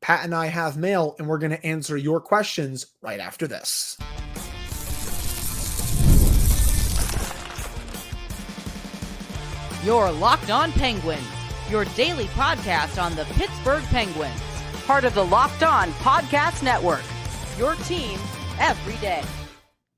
Pat and I have mail, and we're going to answer your questions right after this. You're Locked On Penguins, your daily podcast on the Pittsburgh Penguins, part of the Locked On Podcast Network, your team every day.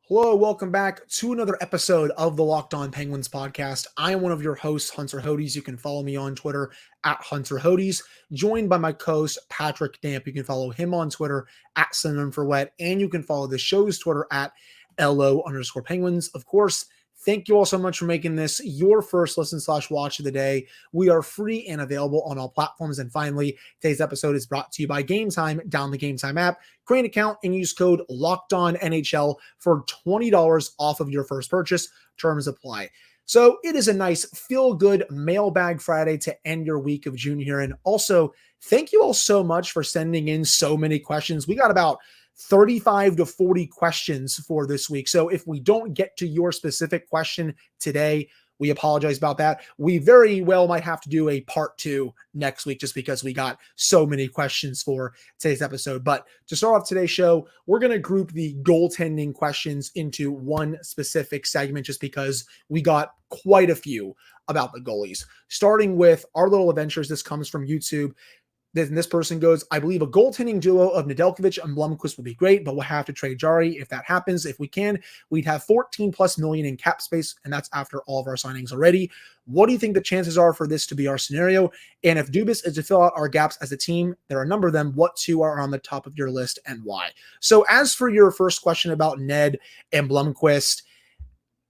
Hello, welcome back to another episode of the Locked On Penguins podcast. I am one of your hosts, Hunter Hodes. You can follow me on Twitter at Hunter Hodes, joined by my co-host, Patrick Damp. You can follow him on Twitter at Synonym for Wet, and you can follow the show's Twitter at LO_Penguins. Of course, thank you all so much for making this your first listen/watch of the day. We are free and available on all platforms. And finally, today's episode is brought to you by Game Time. Download the Game Time app, create an account, and use code LOCKEDONNHL for $20 off of your first purchase. Terms apply. So it is a nice feel-good Mailbag Friday to end your week of June here. And also, thank you all so much for sending in so many questions. We got about 35 to 40 questions for this week. So if we don't get to your specific question today, we apologize about that. We very well might have to do a part 2 next week just because we got so many questions for today's episode. But to start off today's show, we're going to group the goaltending questions into one specific segment just because we got quite a few about the goalies. Starting with our little adventures, this comes from YouTube. This person goes, I believe a goaltending duo of Nedeljkovic and Blomqvist would be great, but we'll have to trade Jari. If that happens, if we can, we'd have 14 plus million in cap space, and that's after all of our signings already. What do you think the chances are for this to be our scenario? And if Dubas is to fill out our gaps as a team, there are a number of them. What two are on the top of your list and why? So as for your first question about Ned and Blomqvist,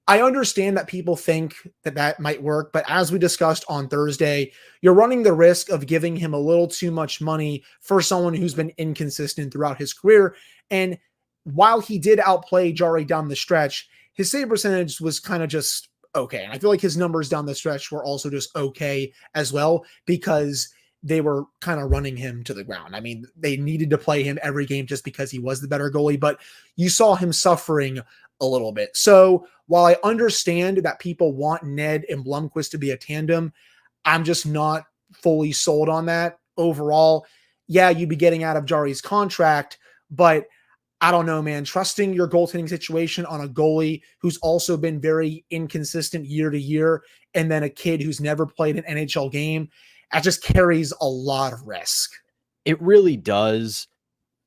I understand that people think that that might work, but as we discussed on Thursday, you're running the risk of giving him a little too much money for someone who's been inconsistent throughout his career. And while he did outplay Jari down the stretch, his save percentage was kind of just okay. And I feel like his numbers down the stretch were also just okay as well because they were kind of running him to the ground. I mean, they needed to play him every game just because he was the better goalie, but you saw him suffering a little bit. So while I understand that people want Ned and Blomqvist to be a tandem, I'm just not fully sold on that overall. Yeah, you'd be getting out of Jari's contract, but I don't know, man. Trusting your goaltending situation on a goalie who's also been very inconsistent year to year, and then a kid who's never played an NHL game, that just carries a lot of risk. It really does.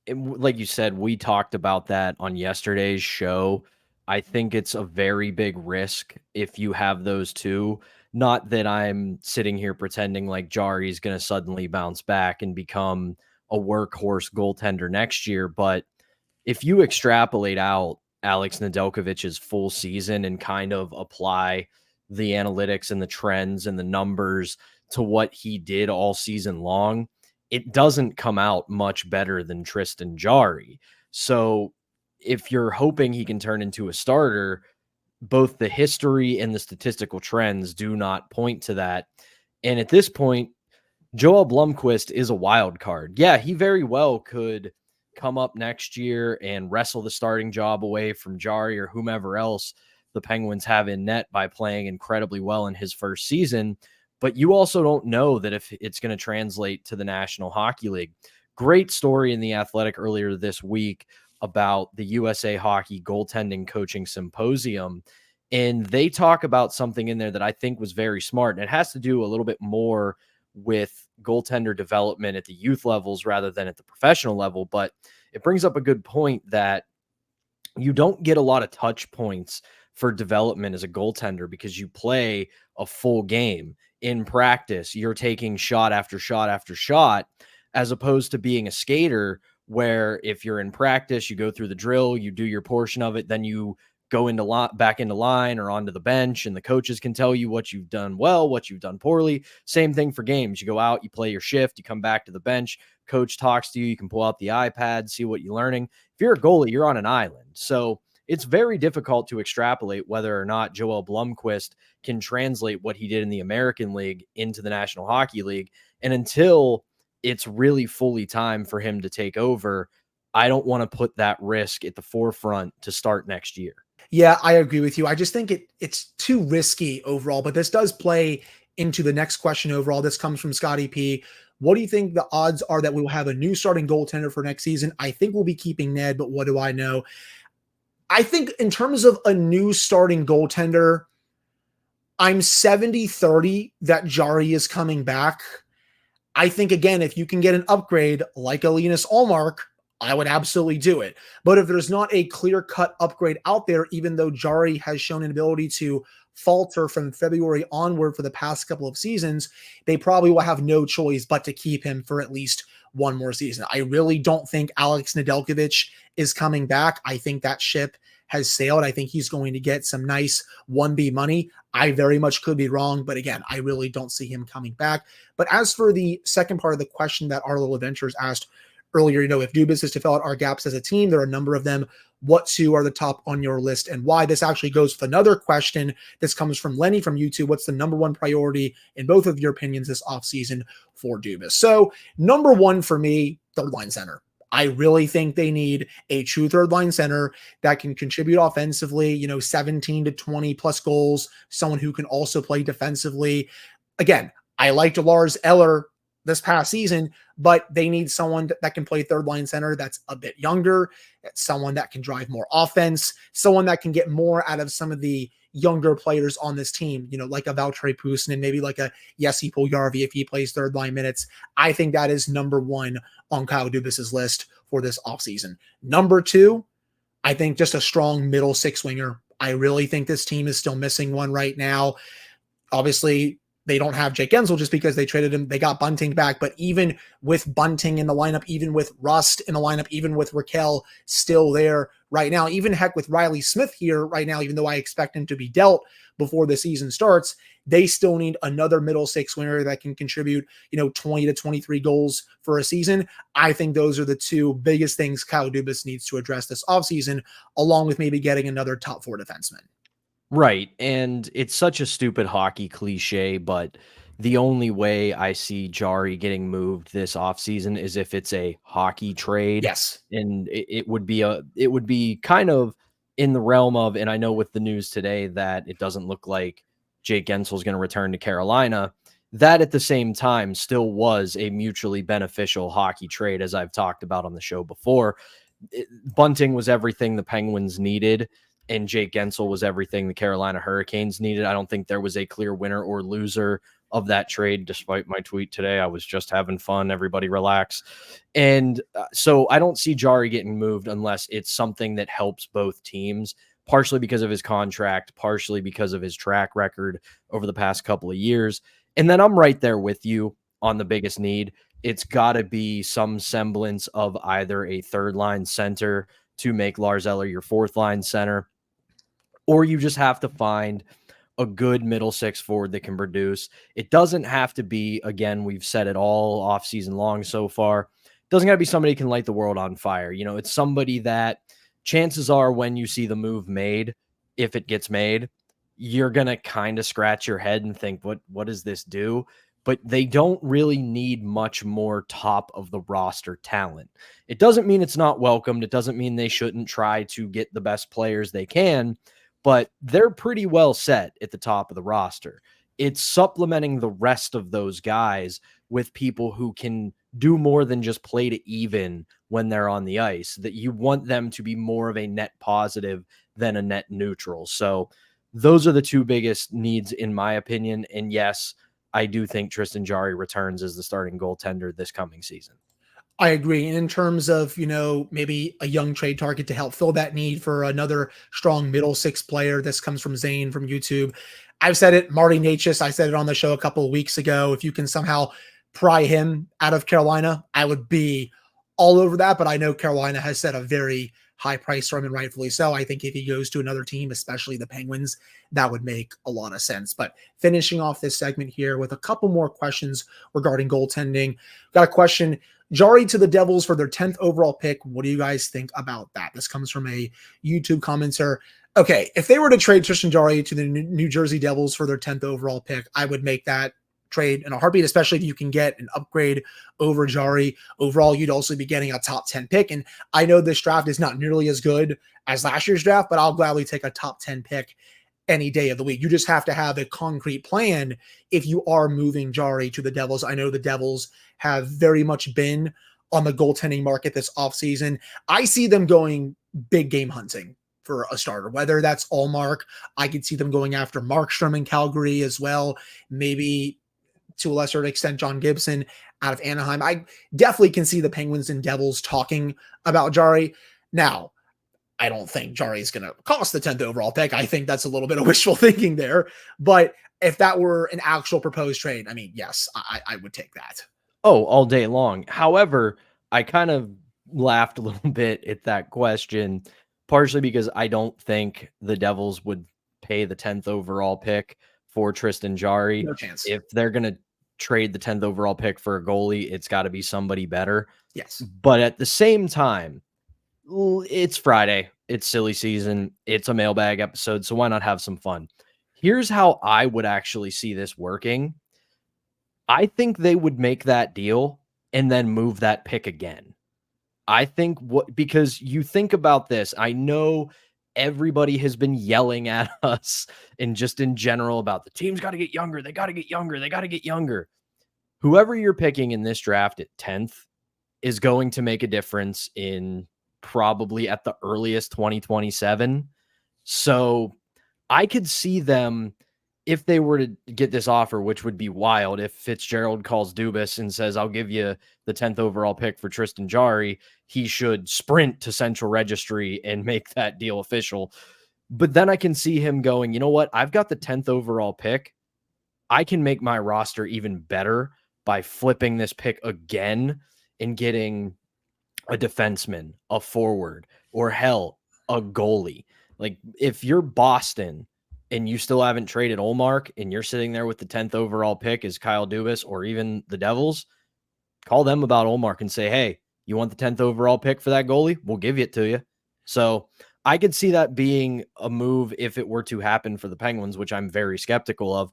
Like you said, we talked about that on yesterday's show. I think it's a very big risk if you have those two. Not that I'm sitting here pretending like Jari's going to suddenly bounce back and become a workhorse goaltender next year, but if you extrapolate out Alex Nedeljkovic's full season and kind of apply the analytics and the trends and the numbers to what he did all season long, it doesn't come out much better than Tristan Jarry. So if you're hoping he can turn into a starter, both the history and the statistical trends do not point to that. And at this point, Joel Blomqvist is a wild card. Yeah, he very well could come up next year and wrestle the starting job away from Jarry or whomever else the Penguins have in net by playing incredibly well in his first season. But you also don't know that if it's going to translate to the National Hockey League. Great story in The Athletic earlier this week about the USA Hockey Goaltending Coaching Symposium. And they talk about something in there that I think was very smart. And it has to do a little bit more with goaltender development at the youth levels rather than at the professional level. But it brings up a good point that you don't get a lot of touch points for development as a goaltender because you play a full game. In practice, you're taking shot after shot after shot, as opposed to being a skater where if you're in practice, you go through the drill, you do your portion of it, then you go into back into line or onto the bench, and the coaches can tell you what you've done well, what you've done poorly. Same thing for games. You go out, you play your shift, you come back to the bench, coach talks to you, you can pull out the iPad, see what you're learning. If you're a goalie, you're on an island. So it's very difficult to extrapolate whether or not Joel Blomqvist can translate what he did in the American League into the National Hockey League. And until it's really fully time for him to take over, I don't want to put that risk at the forefront to start next year. Yeah, I agree with you. I just think it's too risky overall, but this does play into the next question overall. This comes from Scotty P. What do you think the odds are that we will have a new starting goaltender for next season? I think we'll be keeping Ned, but what do I know? I think in terms of a new starting goaltender, I'm 70-30 that Jari is coming back. I think, again, if you can get an upgrade like a Linus Ullmark, I would absolutely do it. But if there's not a clear-cut upgrade out there, even though Jari has shown an ability to falter from February onward for the past couple of seasons, they probably will have no choice but to keep him for at least one more season. I really don't think Alex Nedeljkovic is coming back. I think that ship has sailed. I think he's going to get some nice 1B money. I very much could be wrong, but again, I really don't see him coming back. But as for the second part of the question that our little adventurers asked earlier, if Dubas is to fill out our gaps as a team, there are a number of them. What two are the top on your list and why? This actually goes with another question. This comes from Lenny from YouTube. What's the number one priority in both of your opinions this offseason for Dubas? So number one for me, third line center. I really think they need a true third line center that can contribute offensively, 17 to 20 plus goals, someone who can also play defensively. Again, I liked Lars Eller this past season, but they need someone that can play third line center that's a bit younger, someone that can drive more offense, someone that can get more out of some of the younger players on this team, like a Valtteri Pustin and maybe like a Jesse Puljujarvi if he plays third line minutes. I think that is number one on Kyle Dubas's list for this offseason. Number two, I think just a strong middle six winger. I really think this team is still missing one right now. Obviously, they don't have Jake Gensel just because they traded him. They got Bunting back, but even with Bunting in the lineup, even with Rust in the lineup, even with Raquel still there right now, even heck with Riley Smith here right now, even though I expect him to be dealt before the season starts, they still need another middle six winger that can contribute, 20 to 23 goals for a season. I think those are the two biggest things Kyle Dubas needs to address this offseason, along with maybe getting another top four defenseman. Right. And it's such a stupid hockey cliche, but the only way I see Jari getting moved this offseason is if it's a hockey trade. Yes. And it would be kind of in the realm of, and I know with the news today that it doesn't look like Jake Gensel is going to return to Carolina. That at the same time still was a mutually beneficial hockey trade, as I've talked about on the show before. Bunting was everything the Penguins needed, and Jake Gensel was everything the Carolina Hurricanes needed. I don't think there was a clear winner or loser of that trade, despite my tweet today. I was just having fun. Everybody relax. And so I don't see Jari getting moved unless it's something that helps both teams, partially because of his contract, partially because of his track record over the past couple of years. And then I'm right there with you on the biggest need. It's got to be some semblance of either a third line center to make Lars Eller your fourth line center, or you just have to find a good middle six forward that can produce. It doesn't have to be, again, we've said it all off season long so far, it doesn't got to be somebody who can light the world on fire. It's somebody that chances are when you see the move made, if it gets made, you're going to kind of scratch your head and think, what does this do? But they don't really need much more top of the roster talent. It doesn't mean it's not welcomed. It doesn't mean they shouldn't try to get the best players they can, but they're pretty well set at the top of the roster. It's supplementing the rest of those guys with people who can do more than just play to even when they're on the ice, that you want them to be more of a net positive than a net neutral. So those are the two biggest needs in my opinion. And yes, I do think Tristan Jari returns as the starting goaltender this coming season. I agree. And in terms of, maybe a young trade target to help fill that need for another strong middle six player, this comes from Zane from YouTube. I've said it, Marty Necas, I said it on the show a couple of weeks ago. If you can somehow pry him out of Carolina, I would be all over that. But I know Carolina has set a very high price for him, and rightfully so. I think if he goes to another team, especially the Penguins, that would make a lot of sense. But finishing off this segment here with a couple more questions regarding goaltending. Got a question. Jari to the Devils for their 10th overall pick. What do you guys think about that? This comes from a YouTube commenter. Okay, if they were to trade Tristan Jari to the New Jersey Devils for their 10th overall pick, I would make that trade in a heartbeat, especially if you can get an upgrade over Jari. Overall, you'd also be getting a top 10 pick. And I know this draft is not nearly as good as last year's draft, but I'll gladly take a top 10 pick any day of the week. You just have to have a concrete plan if you are moving Jari to the Devils. I know the Devils have very much been on the goaltending market this offseason. I see them going big game hunting for a starter, whether that's Ullmark. I could see them going after Markstrom in Calgary as well. Maybe to a lesser extent, John Gibson out of Anaheim. I definitely can see the Penguins and Devils talking about Jari. Now, I don't think Jari is going to cost the 10th overall pick. I think that's a little bit of wishful thinking there. But if that were an actual proposed trade, I mean, yes, I would take that. Oh, all day long. However, I kind of laughed a little bit at that question, partially because I don't think the Devils would pay the 10th overall pick for Tristan Jari. No chance. If they're going to trade the 10th overall pick for a goalie, it's got to be somebody better. Yes. But at the same time, it's Friday. It's silly season. It's a mailbag episode. So why not have some fun? Here's how I would actually see this working. I think they would make that deal and then move that pick again. I think because you think about this, I know everybody has been yelling at us and just in general about the team's got to get younger. They got to get younger. They got to get younger. Whoever you're picking in this draft at 10th is going to make a difference in probably at the earliest 2027. So I could see them, if they were to get this offer, which would be wild, if Fitzgerald calls Dubas and says, I'll give you the 10th overall pick for Tristan Jari, he should sprint to Central Registry and make that deal official. But then I can see him going, you know what? I've got the 10th overall pick. I can make my roster even better by flipping this pick again and getting a defenseman, a forward, or hell, a goalie. Like if you're Boston and you still haven't traded Ullmark and you're sitting there with the 10th overall pick as Kyle Dubas or even the Devils, call them about Ullmark and say, hey, you want the 10th overall pick for that goalie? We'll give it to you. So I could see that being a move if it were to happen for the Penguins, which I'm very skeptical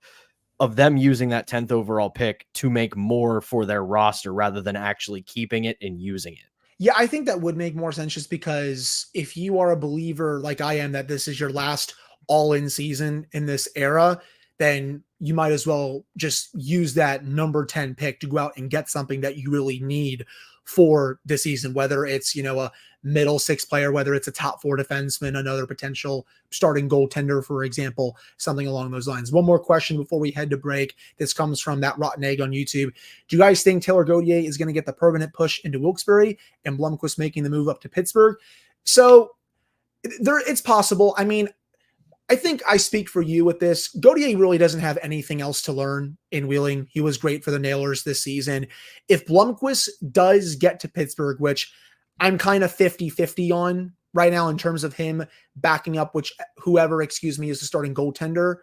of them using that 10th overall pick to make more for their roster rather than actually keeping it and using it. Yeah, I think that would make more sense just because if you are a believer like I am that this is your last all-in season in this era, then you might as well just use that number 10 pick to go out and get something that you really need for the season, whether it's, a middle six player, whether it's a top four defenseman, another potential starting goaltender, for example, something along those lines. One more question before we head to break. This comes from that Rotten Egg on YouTube. Do you guys think Taylor Gauthier is going to get the permanent push into Wilkes-Barre and Blomqvist making the move up to Pittsburgh? So it's possible. I mean, I think I speak for you with this. Gauthier really doesn't have anything else to learn in Wheeling. He was great for the Nailers this season. If Blomqvist does get to Pittsburgh, which I'm kind of 50-50 on right now in terms of him backing up whoever is the starting goaltender.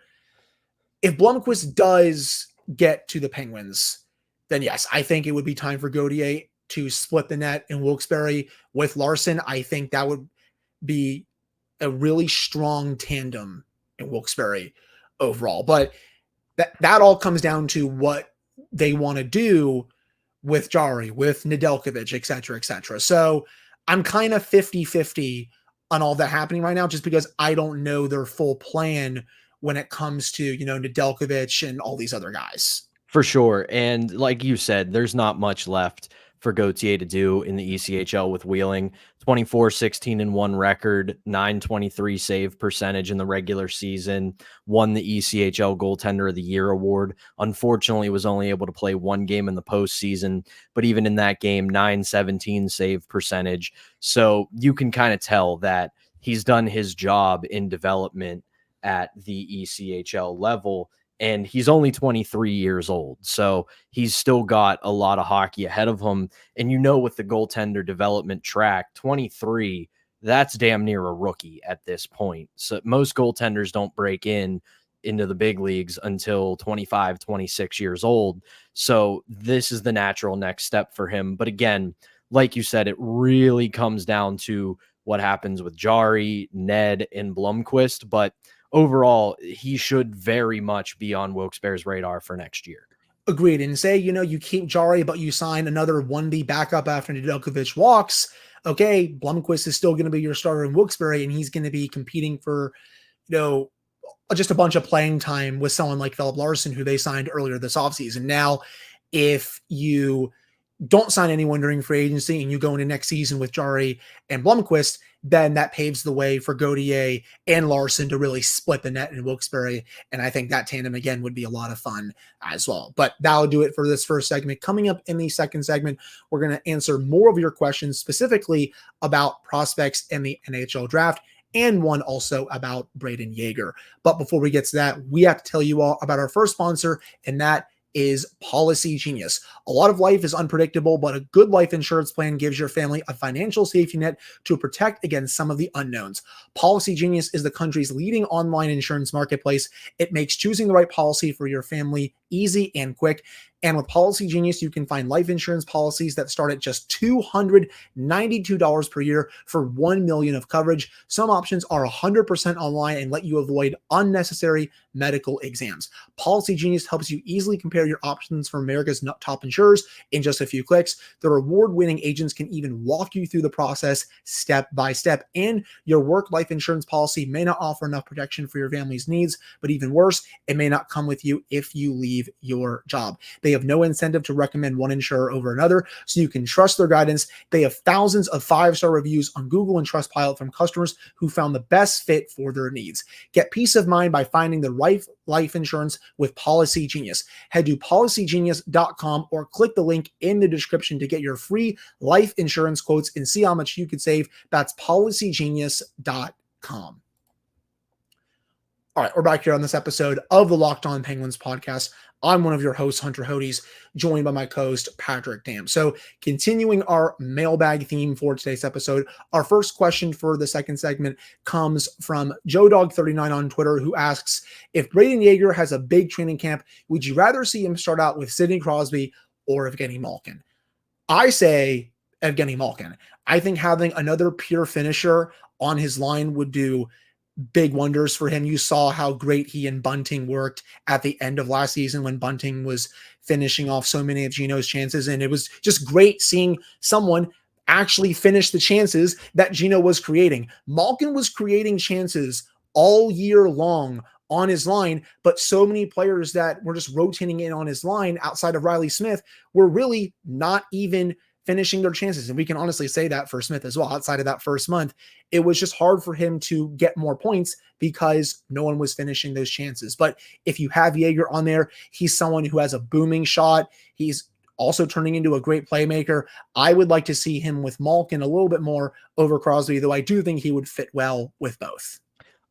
If Blomqvist does get to the Penguins, then yes, I think it would be time for Gauthier to split the net in Wilkes-Barre with Larson. I think that would be a really strong tandem in Wilkes-Barre overall. But that all comes down to what they want to do with Jari, with Nedeljkovic, et cetera, et cetera. So I'm kind of 50-50 on all that happening right now, just because I don't know their full plan when it comes to, Nedeljkovic and all these other guys. For sure. And like you said, there's not much left for Gauthier to do in the ECHL with Wheeling. 24-16-1 record, .923 save percentage in the regular season, won the ECHL Goaltender of the Year award. Unfortunately, was only able to play one game in the postseason, but even in that game, .917 save percentage. So you can kind of tell that he's done his job in development at the ECHL level. And he's only 23 years old, so he's still got a lot of hockey ahead of him. And with the goaltender development track, 23, that's damn near a rookie at this point. So most goaltenders don't break into the big leagues until 25, 26 years old. So this is the natural next step for him. But again, like you said, it really comes down to what happens with Jari, Ned, and Blomqvist. But overall, he should very much be on Wilkes-Barre's radar for next year. Agreed. And say, you keep Jari, but you sign another 1B backup after Nedeljkovic walks. Okay, Blomqvist is still going to be your starter in Wilkes-Barre, and he's going to be competing for, just a bunch of playing time with someone like Philip Larson, who they signed earlier this offseason. Now, if you don't sign anyone during free agency and you go into next season with Jari and Blomqvist, then that paves the way for Gauthier and Larson to really split the net in Wilkes-Barre. And I think that tandem, again, would be a lot of fun as well. But that'll do it for this first segment. Coming up in the second segment, we're going to answer more of your questions, specifically about prospects in the NHL draft, and one also about Braden Yeager. But before we get to that, we have to tell you all about our first sponsor, and that is Policy Genius. A lot of life is unpredictable, but a good life insurance plan gives your family a financial safety net to protect against some of the unknowns. Policy Genius is the country's leading online insurance marketplace. It makes choosing the right policy for your family easy and quick. And with Policy Genius, you can find life insurance policies that start at just $292 per year for $1 million of coverage. Some options are 100% online and let you avoid unnecessary medical exams. Policy Genius helps you easily compare your options from America's top insurers in just a few clicks. The award-winning agents can even walk you through the process step by step. And your work life insurance policy may not offer enough protection for your family's needs, but even worse, it may not come with you if you leave your job. They have no incentive to recommend one insurer over another, so you can trust their guidance. They have thousands of 5-star reviews on Google and Trustpilot from customers who found the best fit for their needs. Get peace of mind by finding the right life insurance with Policy Genius. Head to policygenius.com or click the link in the description to get your free life insurance quotes and see how much you could save. That's policygenius.com. All right, we're back here on this episode of the Locked On Penguins podcast. I'm one of your hosts, Hunter Hodes, joined by my co-host, Patrick Dam. So continuing our mailbag theme for today's episode, our first question for the second segment comes from JoeDog39 on Twitter, who asks, if Braden Yeager has a big training camp, would you rather see him start out with Sidney Crosby or Evgeny Malkin? I say Evgeny Malkin. I think having another pure finisher on his line would do big wonders for him. You saw how great he and Bunting worked at the end of last season when Bunting was finishing off so many of Gino's chances. And it was just great seeing someone actually finish the chances that Gino was creating. Malkin was creating chances all year long on his line, but so many players that were just rotating in on his line outside of Riley Smith were really not even finishing their chances. And we can honestly say that for Smith as well. Outside of that first month, it was just hard for him to get more points because no one was finishing those chances. But if you have Yeager on there, he's someone who has a booming shot. He's also turning into a great playmaker. I would like to see him with Malkin a little bit more over Crosby, though I do think he would fit well with both.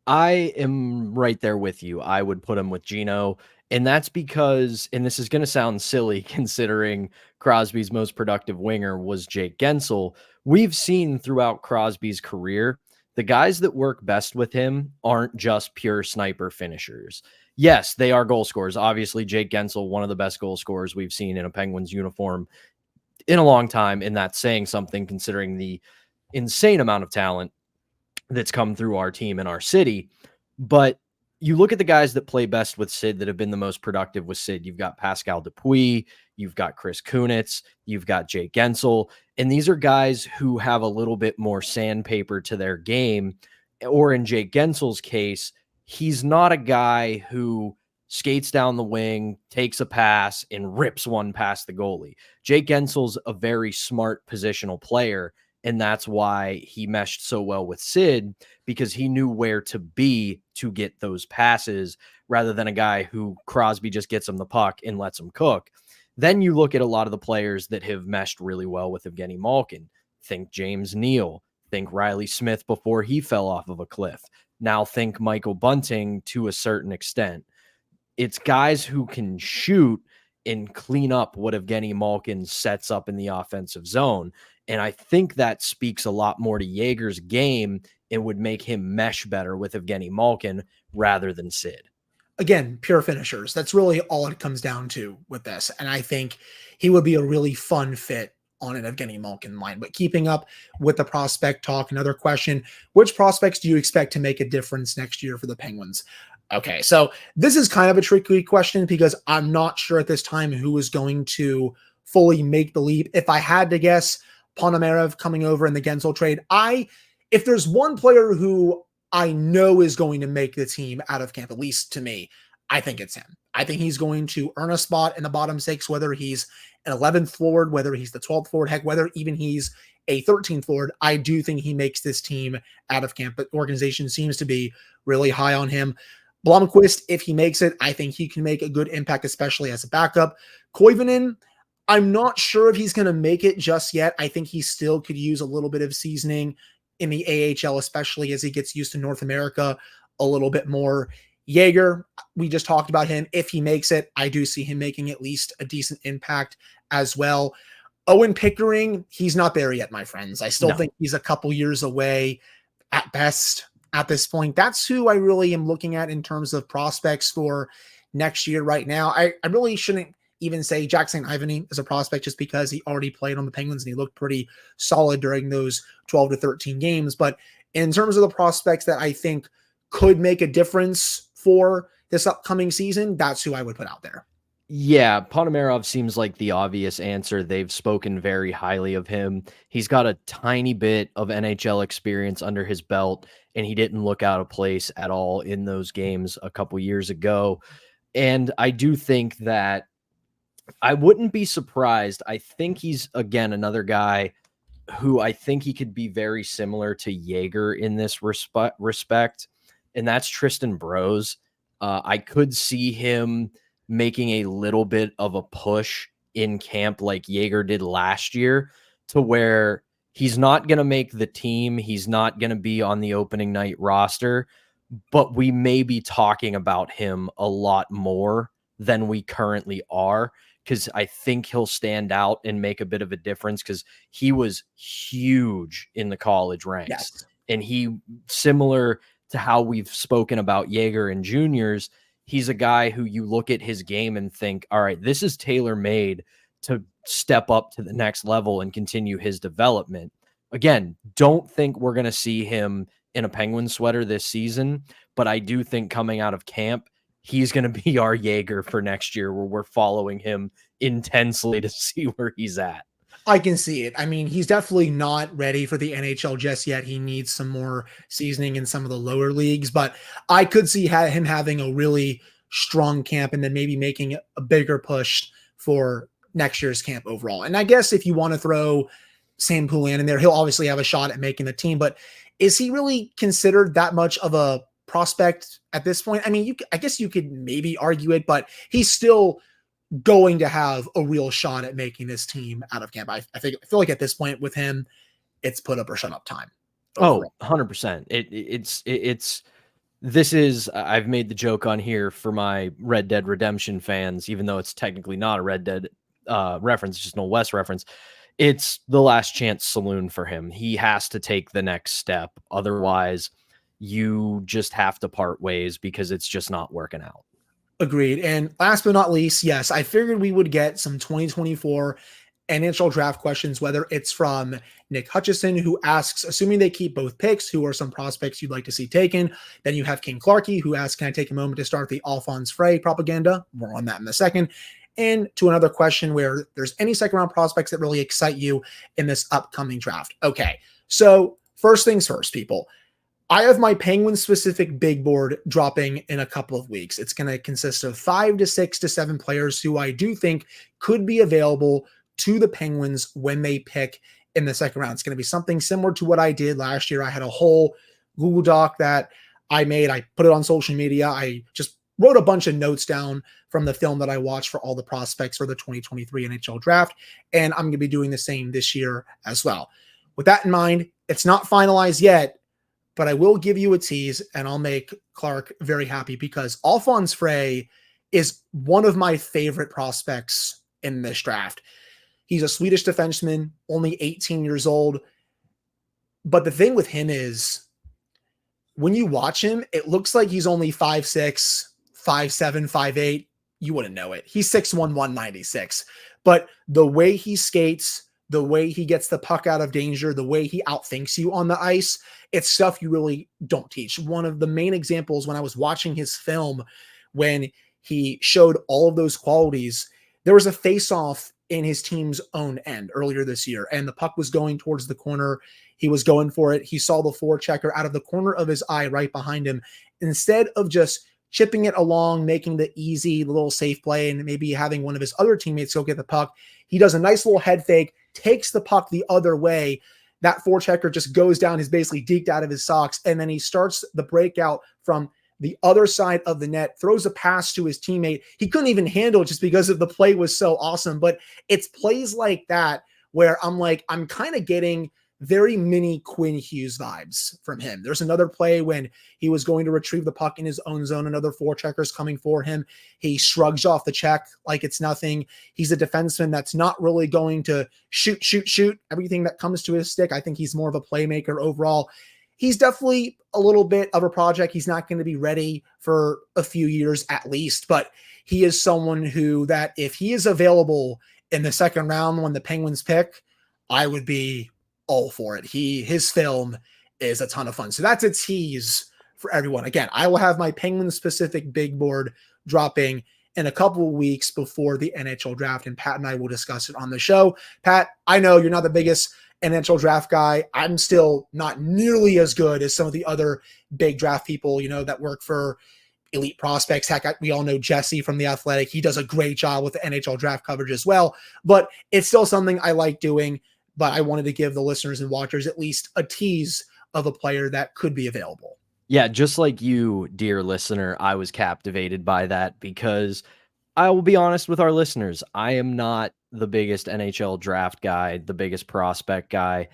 I am right there with you. I would put him with Gino. And that's because, and this is going to sound silly considering Crosby's most productive winger was Jake Gensel. We've seen throughout Crosby's career, the guys that work best with him aren't just pure sniper finishers. Yes, they are goal scorers. Obviously, Jake Gensel, one of the best goal scorers we've seen in a Penguins uniform in a long time. And that's saying something considering the insane amount of talent that's come through our team in our city. But you look at the guys that play best with Sid that have been the most productive with Sid. You've got Pascal Dupuis, you've got Chris Kunitz, you've got Jake Gensel, and these are guys who have a little bit more sandpaper to their game. Or in Jake Gensel's case, he's not a guy who skates down the wing, takes a pass, and rips one past the goalie. Jake Gensel's a very smart positional player, and that's why he meshed so well with Sid, because he knew where to be to get those passes rather than a guy who Crosby just gets him the puck and lets him cook. Then you look at a lot of the players that have meshed really well with Evgeny Malkin. Think James Neal. Think Riley Smith before he fell off of a cliff. Now think Michael Bunting to a certain extent. It's guys who can shoot and clean up what Evgeny Malkin sets up in the offensive zone. And I think that speaks a lot more to Yeager's game and would make him mesh better with Evgeny Malkin rather than Sid. Again, pure finishers. That's really all it comes down to with this. And I think he would be a really fun fit on an Evgeny Malkin line. But keeping up with the prospect talk, another question, which prospects do you expect to make a difference next year for the Penguins? Okay, so this is kind of a tricky question because I'm not sure at this time who is going to fully make the leap. If I had to guess, Ponomarev coming over in the Gensel trade. If there's one player who I know is going to make the team out of camp, at least to me, I think it's him. I think he's going to earn a spot in the bottom six, whether he's an 11th forward, whether he's the 12th forward, heck, whether even he's a 13th forward. I do think he makes this team out of camp, but the organization seems to be really high on him. Blomqvist, if he makes it, I think he can make a good impact, especially as a backup. Koivunen, I'm not sure if he's going to make it just yet. I think he still could use a little bit of seasoning in the AHL, especially as he gets used to North America a little bit more. Jaeger, we just talked about him. If he makes it, I do see him making at least a decent impact as well. Owen Pickering, he's not there yet, my friends. I still think he's a couple years away at best at this point. That's who I really am looking at in terms of prospects for next year right now. I really shouldn't even say Jack St. Ivany is a prospect just because he already played on the Penguins and he looked pretty solid during those 12 to 13 games. But in terms of the prospects that I think could make a difference for this upcoming season, that's who I would put out there. Yeah, Ponomarov seems like the obvious answer. They've spoken very highly of him. He's got a tiny bit of NHL experience under his belt, and he didn't look out of place at all in those games a couple years ago. And I do think that I wouldn't be surprised. I think he's, again, another guy who I think he could be very similar to Jaeger in this respect, and that's Tristan Brose. I could see him making a little bit of a push in camp like Jaeger did last year, to where he's not going to make the team. He's not going to be on the opening night roster, but we may be talking about him a lot more than we currently are, because I think he'll stand out and make a bit of a difference, because he was huge in the college ranks. Yes. And he, similar to how we've spoken about Jaeger and juniors, he's a guy who you look at his game and think, all right, this is tailor-made to step up to the next level and continue his development. Again, don't think we're going to see him in a Penguin sweater this season, but I do think coming out of camp, he's going to be our Jaeger for next year, where we're following him intensely to see where he's at. I can see it. I mean, he's definitely not ready for the NHL just yet. He needs some more seasoning in some of the lower leagues, but I could see him having a really strong camp and then maybe making a bigger push for next year's camp overall. And I guess if you want to throw Sam Poulin in there, he'll obviously have a shot at making the team, but is he really considered that much of a prospect at this point? I mean, I guess you could maybe argue it, but he's still going to have a real shot at making this team out of camp. I feel like at this point with him, it's put up or shut up time. Overall. 100%. This is, I've made the joke on here for my Red Dead Redemption fans, even though it's technically not a Red Dead reference, just an Old West reference. It's the last chance saloon for him. He has to take the next step. Otherwise, you just have to part ways because it's just not working out. Agreed. And last but not least, yes, I figured we would get some 2024 NHL draft questions, whether it's from Nick Hutchison, who asks, assuming they keep both picks, who are some prospects you'd like to see taken? Then you have King Clarkey, who asks, can I take a moment to start the Alphonse Frey propaganda? More on that in a second. And to another question where there's any second round prospects that really excite you in this upcoming draft. Okay, so first things first, people. I have my Penguin specific big board dropping in a couple of weeks. It's going to consist of 5 to 6 to 7 players who I do think could be available to the Penguins when they pick in the second round. It's going to be something similar to what I did last year. I had a whole Google Doc that I made. I put it on social media. I just wrote a bunch of notes down from the film that I watched for all the prospects for the 2023 NHL draft. And I'm going to be doing the same this year as well. With that in mind, it's not finalized yet, but I will give you a tease and I'll make Clark very happy because Alphonse Frey is one of my favorite prospects in this draft. He's a Swedish defenseman, only 18 years old. But the thing with him is when you watch him, it looks like he's only 5'6", 5'7", 5'8". You wouldn't know it. He's 6'1", 196. But the way he skates, the way he gets the puck out of danger, the way he outthinks you on the ice, it's stuff you really don't teach. One of the main examples when I was watching his film, when he showed all of those qualities, there was a face-off in his team's own end earlier this year, and the puck was going towards the corner. He was going for it. He saw the forechecker out of the corner of his eye right behind him. Instead of just chipping it along, making the easy little safe play, and maybe having one of his other teammates go get the puck, he does a nice little head fake, takes the puck the other way. That forechecker just goes down, he's basically deked out of his socks, and then he starts the breakout from the other side of the net, throws a pass to his teammate. He couldn't even handle it just because of the play was so awesome. But it's plays like that where I'm like, I'm kind of getting very mini Quinn Hughes vibes from him. There's another play when he was going to retrieve the puck in his own zone, another forechecker's coming for him. He shrugs off the check like it's nothing. He's a defenseman that's not really going to shoot everything that comes to his stick. I think he's more of a playmaker overall. He's definitely a little bit of a project. He's not going to be ready for a few years at least, but he is someone who, that if he is available in the second round when the Penguins pick, I would be all for it. His film is a ton of fun. So that's a tease for everyone. Again, I will have my Penguin specific big board dropping in a couple of weeks before the NHL draft, and Pat and I will discuss it on the show. Pat, I know you're not the biggest NHL draft guy. I'm still not nearly as good as some of the other big draft people, that work for Elite Prospects. Heck, we all know Jesse from The Athletic. He does a great job with the NHL draft coverage as well, but it's still something I like doing. But I wanted to give the listeners and watchers at least a tease of a player that could be available. Yeah, just like you, dear listener, I was captivated by that because I will be honest with our listeners. I am not the biggest NHL draft guy, the biggest prospect guy.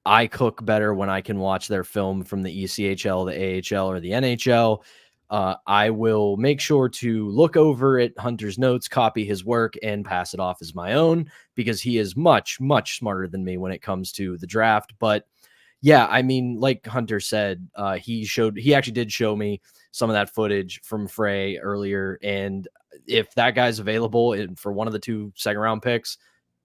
I cook better when I can watch their film from the ECHL, the AHL, or the NHL. I will make sure to look over at Hunter's notes, copy his work, and pass it off as my own because he is much, much smarter than me when it comes to the draft. But yeah, I mean, like Hunter said, he actually did show me some of that footage from Frey earlier. And if that guy's available for one of the 2 second-round picks,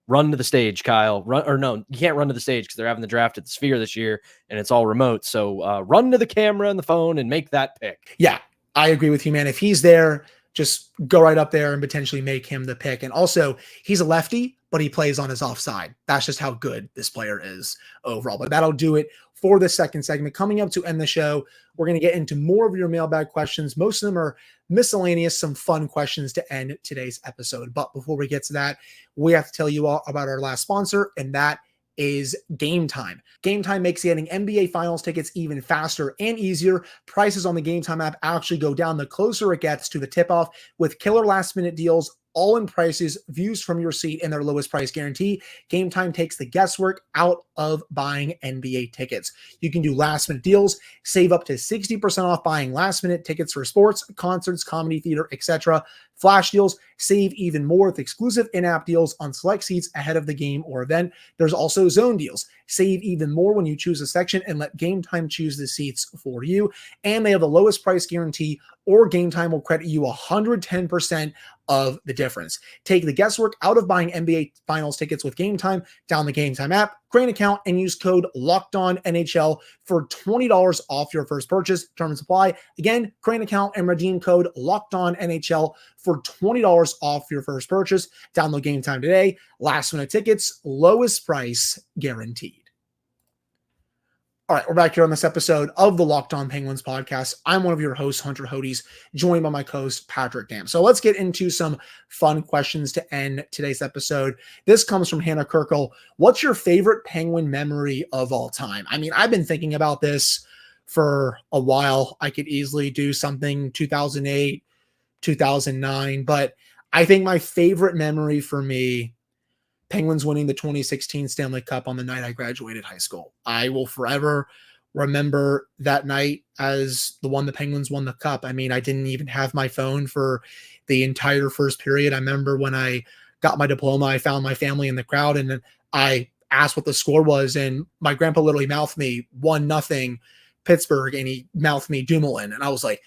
run to the stage, Kyle. No, you can't run to the stage because they're having the draft at the Sphere this year, and it's all remote. So run to the camera and the phone and make that pick. Yeah, I agree with you, man. If he's there, just go right up there and potentially make him the pick. And also, he's a lefty, but he plays on his offside. That's just how good this player is overall. But that'll do it for the second segment. Coming up to end the show, we're going to get into more of your mailbag questions. Most of them are miscellaneous, some fun questions to end today's episode. But before we get to that, we have to tell you all about our last sponsor, and that is Game Time. Game Time makes getting NBA Finals tickets even faster and easier. Prices on the Game Time app actually go down the closer it gets to the tip-off with killer last-minute deals, all-in prices, views from your seat, and their lowest price guarantee. Game Time takes the guesswork out of buying NBA tickets. You can do last-minute deals, save up to 60% off buying last-minute tickets for sports, concerts, comedy, theater, etc. Flash deals, save even more with exclusive in-app deals on select seats ahead of the game or event. There's also zone deals. Save even more when you choose a section and let Game Time choose the seats for you. And they have the lowest price guarantee, or Game Time will credit you 110% of the difference. Take the guesswork out of buying NBA Finals tickets with Game Time. Download the Game Time app, create an account, and use code LOCKEDONNHL for $20 off your first purchase. Terms and supply. Again, create an account and redeem code LOCKEDONNHL for $20 off your first purchase. Download Game Time today. Last minute tickets, lowest price guaranteed. All right, we're back here on this episode of the Locked On Penguins podcast. I'm one of your hosts, Hunter Hodes, joined by my co-host, Patrick Dam. So let's get into some fun questions to end today's episode. This comes from Hannah Kirkle. What's your favorite Penguin memory of all time? I mean, I've been thinking about this for a while. I could easily do something 2008, 2009, but I think my favorite memory for me, Penguins winning the 2016 Stanley Cup on the night I graduated high school. I will forever remember that night as the one the Penguins won the cup. I mean, I didn't even have my phone for the entire first period. I remember when I got my diploma, I found my family in the crowd, and then I asked what the score was, and my grandpa literally mouthed me 1-0 Pittsburgh, and he mouthed me Dumoulin, and I was like,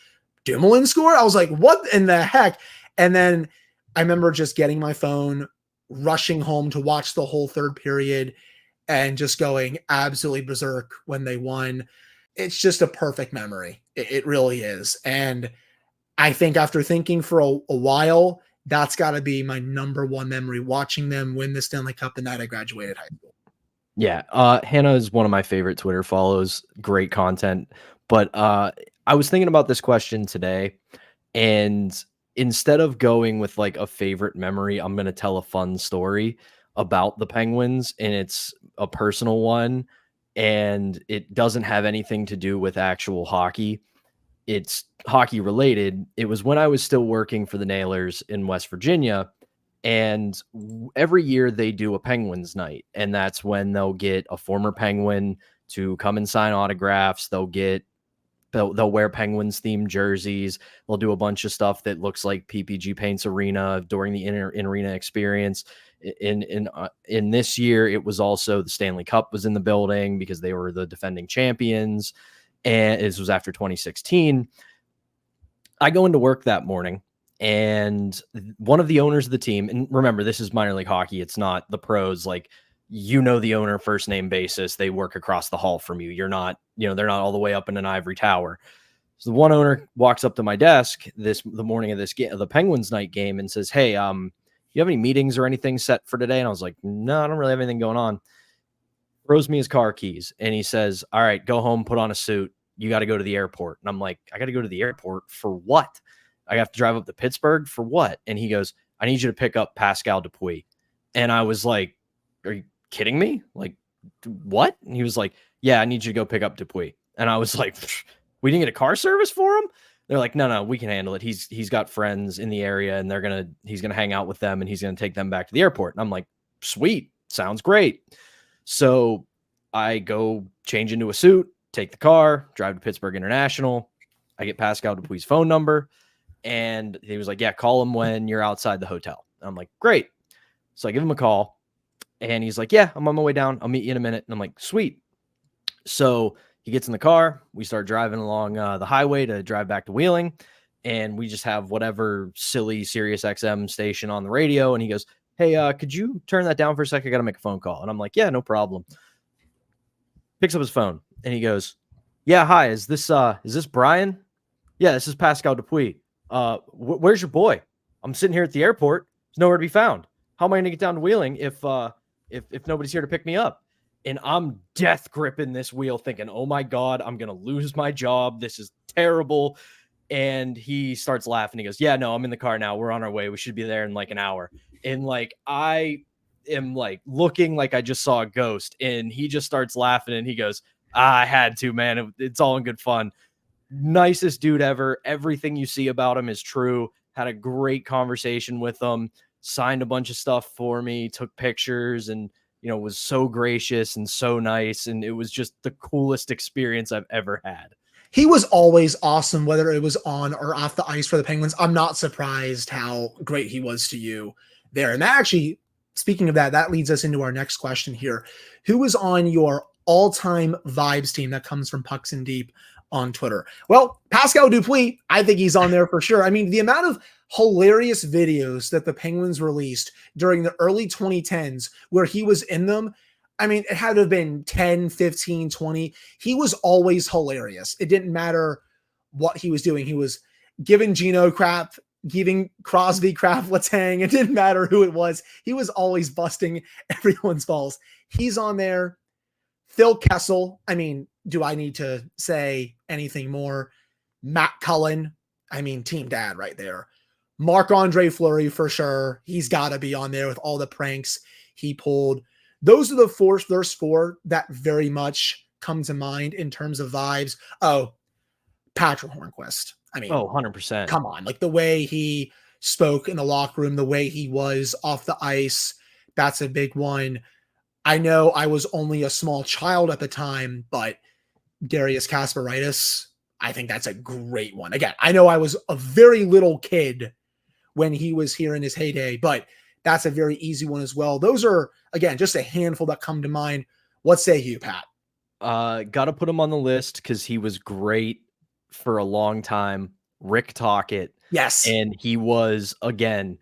Dumoulin score? I was like, what in the heck? And then I remember just getting my phone, rushing home to watch the whole third period, and just going absolutely berserk when they won. It's just a perfect memory. It really is. And I think after thinking for a while, That's got to be my number one memory, watching them win the Stanley Cup the night I graduated high school. Yeah, Hannah is one of my favorite Twitter follows. Great content. But I was thinking about this question today, and instead of going with like a favorite memory, I'm going to tell a fun story about the Penguins, and it's a personal one, and it doesn't have anything to do with actual hockey. It's hockey related. It was when I was still working for the Nailers in West Virginia. And every year they do a Penguins night, and that's when they'll get a former Penguin to come and sign autographs. They'll wear Penguins themed jerseys. They'll do a bunch of stuff that looks like PPG Paints Arena during the in arena experience. In this year, it was also the Stanley Cup was in the building because they were the defending champions, and this was after 2016. I go into work that morning, and one of the owners of the team, and remember, this is minor league hockey. It's not the pros. Like, the owner first name basis. They work across the hall from you. You're not, they're not all the way up in an ivory tower. So the one owner walks up to my desk the morning of this game, the Penguins night game, and says, "Hey, you have any meetings or anything set for today?" And I was like, "No, I don't really have anything going on." Throws me his car keys, and he says, "All right, go home, put on a suit. You got to go to the airport." And I'm like, "I got to go to the airport for what? I have to drive up to Pittsburgh for what?" And he goes, "I need you to pick up Pascal Dupuis." And I was like, "Are you kidding me? Like, what?" And he was like, "Yeah, I need you to go pick up Dupuis." And I was like, "We didn't get a car service for him?" They're like, "No, we can handle it. He's got friends in the area, and he's gonna hang out with them, and he's gonna take them back to the airport." And I'm like, "Sweet, sounds great." So I go change into a suit, take the car, drive to Pittsburgh International. I get Pascal Dupuis' phone number, and he was like, "Yeah, call him when you're outside the hotel." And I'm like, "Great." So I give him a call, and he's like, "Yeah, I'm on my way down. I'll meet you in a minute." And I'm like, "Sweet." So he gets in the car. We start driving along the highway to drive back to Wheeling, and we just have whatever silly Sirius XM station on the radio. And he goes, "Hey, could you turn that down for a second? I got to make a phone call." And I'm like, "Yeah, no problem." Picks up his phone, and he goes, "Yeah, hi, is this Brian?" "Yeah, this is Pascal Dupuis. Where's your boy? I'm sitting here at the airport. He's nowhere to be found. How am I going to get down to Wheeling if nobody's here to pick me up?" And I'm death gripping this wheel thinking, "Oh my God, I'm going to lose my job. This is terrible." And he starts laughing. He goes, "Yeah, no, I'm in the car now. We're on our way. We should be there in like an hour." And like, I am like looking like I just saw a ghost. And he just starts laughing, and he goes, "I had to, man. It's all in good fun." Nicest dude ever. Everything you see about him is true. Had a great conversation with him, signed a bunch of stuff for me, took pictures, and was so gracious and so nice. And it was just the coolest experience I've ever had. He was always awesome, whether it was on or off the ice for the Penguins. I'm not surprised how great he was to you there. And that actually, speaking of that, that leads us into our next question here. Who is on your all-time vibes team that comes from Pucks and Deep on Twitter? Well, Pascal Dupuis, I think he's on there for sure. I mean, the amount of hilarious videos that the Penguins released during the early 2010s where he was in them, I mean, it had to have been 10, 15, 20. He was always hilarious. It didn't matter what he was doing. He was giving Gino crap, giving Crosby crap, Letang. It didn't matter who it was. He was always busting everyone's balls. He's on there. Phil Kessel. I mean, do I need to say anything more? Matt Cullen. I mean, team dad right there. Marc-Andre Fleury for sure. He's got to be on there with all the pranks he pulled. Those are the first four that very much come to mind in terms of vibes. Oh, Patrick Hornquist. I mean, 100%. Come on. Like the way he spoke in the locker room, the way he was off the ice, that's a big one. I know I was only a small child at the time, but Darius Kasparaitis, I think that's a great one. Again, I know I was a very little kid when he was here in his heyday, but that's a very easy one as well. Those are, again, just a handful that come to mind. What say you, Pat? Got to put him on the list because he was great for a long time. Rick Tocchet. Yes. And he was, again,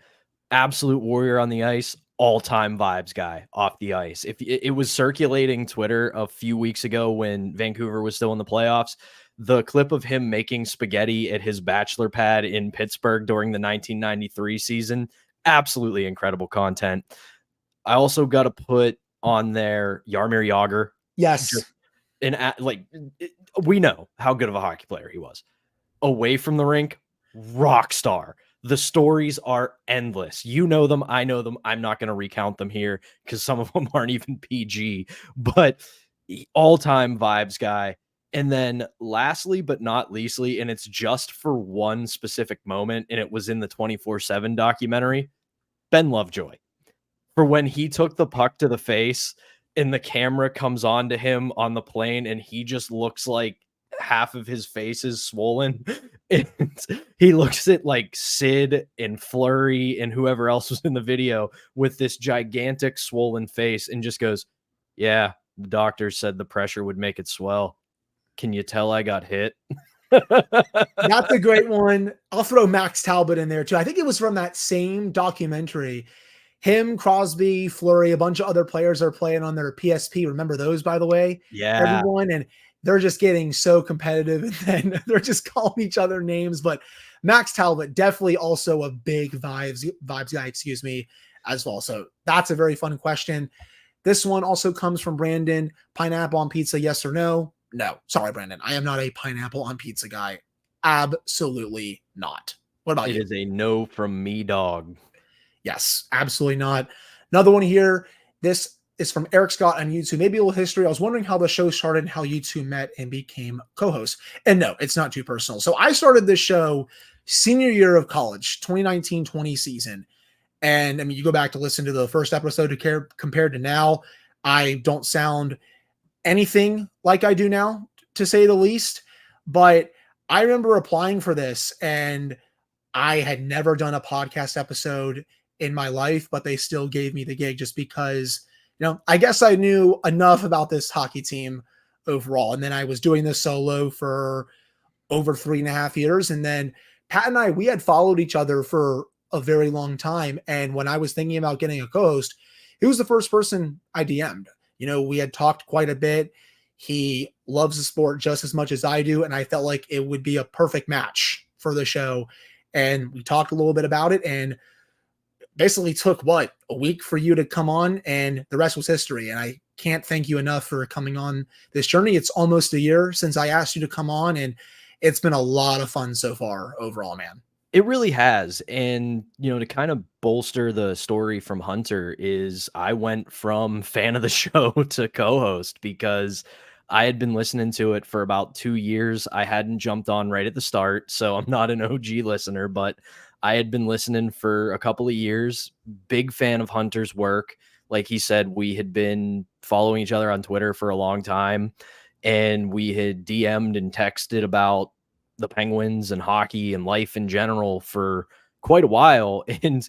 absolute warrior on the ice, all-time vibes guy off the ice. If it was circulating Twitter a few weeks ago when Vancouver was still in the playoffs, the clip of him making spaghetti at his bachelor pad in Pittsburgh during the 1993 season, absolutely incredible content. I also got to put on there Jaromir Jagr. Yes. We know how good of a hockey player he was. Away from the rink, rock star. The stories are endless. You know them. I know them. I'm not going to recount them here because some of them aren't even PG, but all-time vibes guy. And then lastly, but not leastly, and it's just for one specific moment, and it was in the 24/7 documentary, Ben Lovejoy. For when he took the puck to the face and the camera comes on to him on the plane and he just looks like half of his face is swollen. And he looks at like Sid and Flurry and whoever else was in the video with this gigantic swollen face and just goes, yeah, the doctor said the pressure would make it swell. Can you tell I got hit? That's a great one. I'll throw Max Talbot in there too. I think it was from that same documentary. Him, Crosby, Fleury, a bunch of other players are playing on their PSP. Remember those, by the way? Yeah. Everyone. And they're just getting so competitive and then they're just calling each other names. But Max Talbot, definitely also a big vibes guy, as well. So that's a very fun question. This one also comes from Brandon. Pineapple on pizza, yes or no? No. Sorry, Brandon. I am not a pineapple on pizza guy. Absolutely not. What about you? It is a no from me, dog. Yes, absolutely not. Another one here. This is from Eric Scott on YouTube. Maybe a little history. I was wondering how the show started and how you two met and became co-hosts. And no, it's not too personal. So I started this show senior year of college, 2019-20 season. And I mean, you go back to listen to the first episode compared to now, I don't sound anything like I do now, to say the least. But I remember applying for this and I had never done a podcast episode in my life, but they still gave me the gig just because, I guess I knew enough about this hockey team overall. And then I was doing this solo for over 3.5 years. And then Pat and I, we had followed each other for a very long time. And when I was thinking about getting a co-host, he was the first person I DM'd. We had talked quite a bit. He loves the sport just as much as I do. And I felt like it would be a perfect match for the show. And we talked a little bit about it and basically took a week for you to come on and the rest was history. And I can't thank you enough for coming on this journey. It's almost a year since I asked you to come on and it's been a lot of fun so far overall, man. It really has. And, to kind of bolster the story from Hunter is I went from fan of the show to co-host because I had been listening to it for about 2 years. I hadn't jumped on right at the start, so I'm not an OG listener, but I had been listening for a couple of years. Big fan of Hunter's work. Like he said, we had been following each other on Twitter for a long time, and we had DM'd and texted about the Penguins and hockey and life in general for quite a while. And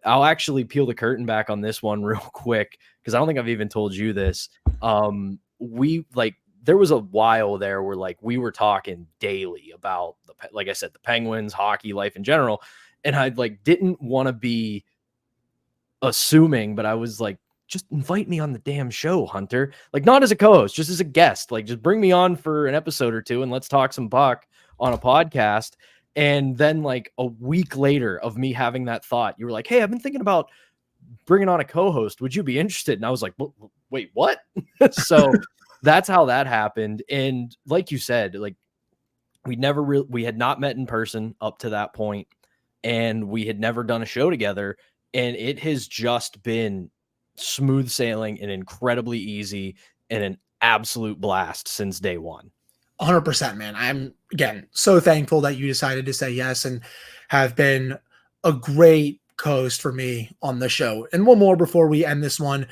I'll actually peel the curtain back on this one real quick because I don't think I've even told you this. There was a while there where we were talking daily about like I said, the Penguins, hockey, life in general. And I didn't want to be assuming, but I was like, just invite me on the damn show, Hunter. Not as a co-host, just as a guest. Just bring me on for an episode or two and let's talk some puck on a podcast. And then a week later of me having that thought, you were like, hey, I've been thinking about bringing on a co-host. Would you be interested? And I was like, wait, what? So that's how that happened. And like you said, we had not met in person up to that point, and we had never done a show together. And it has just been smooth sailing and incredibly easy and an absolute blast since day one. 100%, man. I'm, again, so thankful that you decided to say yes and have been a great co-host for me on the show. And one more before we end this one.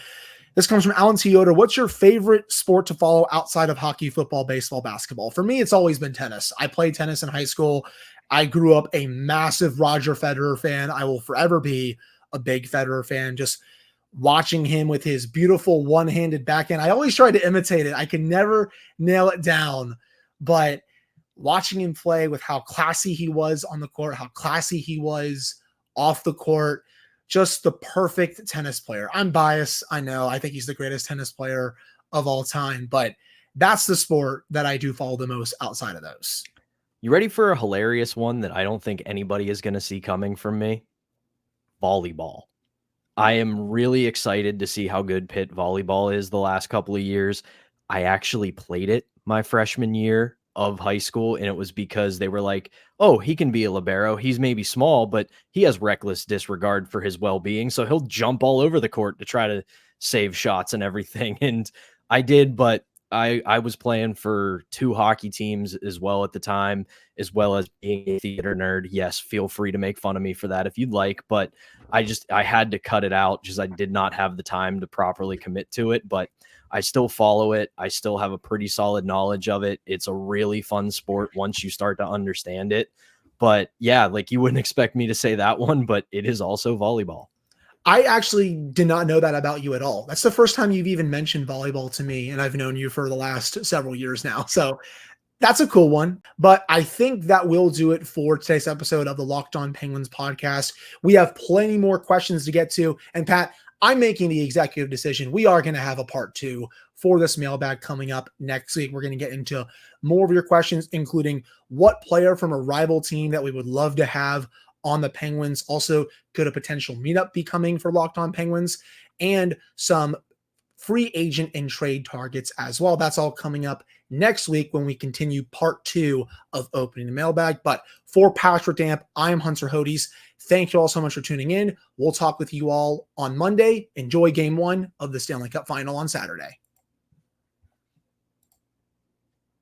This comes from Alan T. Yoder. What's your favorite sport to follow outside of hockey, football, baseball, basketball? For me, it's always been tennis. I played tennis in high school. I grew up a massive Roger Federer fan. I will forever be a big Federer fan. Just watching him with his beautiful one-handed backhand. I always tried to imitate it. I could never nail it down, but watching him play with how classy he was on the court, how classy he was off the court, just the perfect tennis player. I'm biased. I know. I think he's the greatest tennis player of all time, but That's the sport that I do follow the most outside of those. You ready for a hilarious one that I don't think anybody is going to see coming from me? Volleyball. I am really excited to see how good Pitt volleyball is the last couple of years. I actually played it my freshman year of high school, and it was because they were like, oh, he can be a libero. He's maybe small, but he has reckless disregard for his well-being, so he'll jump all over the court to try to save shots and everything. And I did, but I was playing for 2 hockey teams as well at the time, as well as being a theater nerd. Yes, feel free to make fun of me for that if you'd like, but I had to cut it out because I did not have the time to properly commit to it, but I still follow it. I still have a pretty solid knowledge of it. It's a really fun sport once you start to understand it. But yeah, like you wouldn't expect me to say that one, but it is also volleyball. I actually did not know that about you at all. That's the first time you've even mentioned volleyball to me, and I've known you for the last several years now. So that's a cool one. But I think that will do it for today's episode of the Locked On Penguins podcast. We have plenty more questions to get to. And Pat, I'm making the executive decision. We are going to have a part 2 for this mailbag coming up next week. We're going to get into more of your questions, including what player from a rival team that we would love to have on the Penguins. Also, could a potential meetup be coming for Locked On Penguins, and some free agent and trade targets as well. That's all coming up next week when we continue part 2 of opening the mailbag. But for Patrick Damp, I am Hunter Hodes. Thank you all so much for tuning in. We'll talk with you all on Monday. Enjoy game 1 of the Stanley Cup final on Saturday.